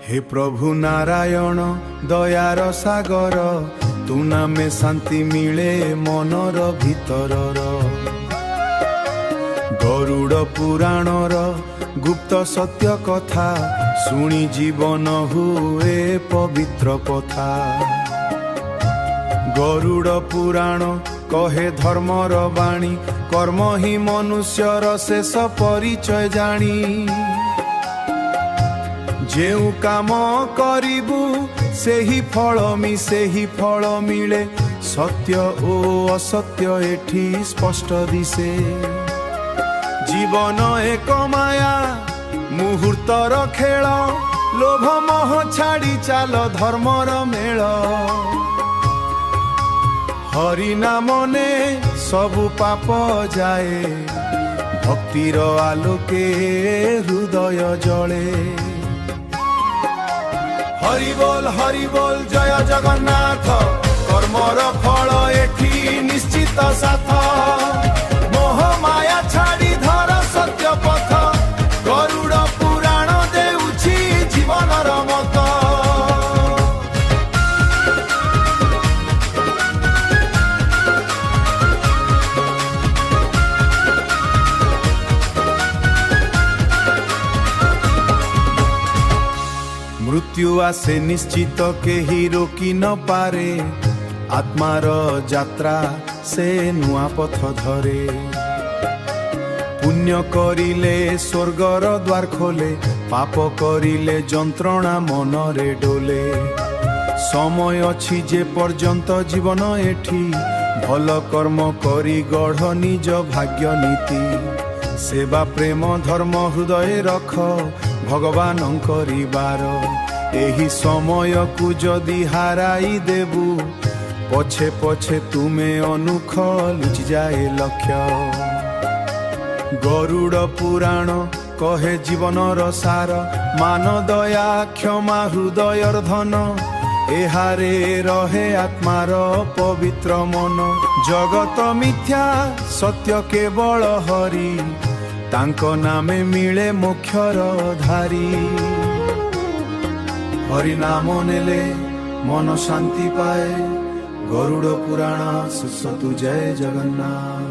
हे प्रभु नारायण दयार सागर तू नामे शांति मिले मनर भीतरर गरुड़ पुराणर गुप्त सत्य कथा शुणी जीवन हुए पवित्र कथा गरुड़ पुराण कहे धर्मर बाणी कर्म ही मनुष्यर शेष परिचय जानी जेउ काम करिबु सेही फल मिले सत्य ओ असत्य एठी स्पष्ट दिसे जीवन एक माया मुहूर्तर खेल लोभ मोह छाड़ी चाल धर्मर मेल हरि नामने सबु पाप जाए भक्तिर आलोके हृदय जले हरि बोल जय जगन्नाथ कर्मर फल एठी निश्चित साथ मोह माया छाड़ी धर सत्य पथ गरुड़ पुराण देउछि जीवनर मत मृत्यु आसे निश्चित केही रोकी न पारे आत्मार यात्रा से नुआ पथ धरे पुण्य करिले स्वर्गर द्वार खोले पाप करिले जंत्रणा मनरे डोले समय अछि जे पर्यंत जीवन एठी भल कर्म करी गढ़ निज भाग्य नीति सेवा प्रेम धर्म हृदय रख भगवान करिबार एही समय को जदि हाराई देबू पछे पछे तुमे अनुख लुचि जाए लक्ष्य गरुड़ पुराण कहे जीवनर सार मान दया क्षमा हृदयर धन एहारे रहे आत्मार पवित्र मन जगत मिथ्या सत्य केवल हरि तांको नामे मिले मोक्षर धारी हरि नाम नेले मन शांति पाए गरुड़ पुराण सुसतु जय जगन्नाथ।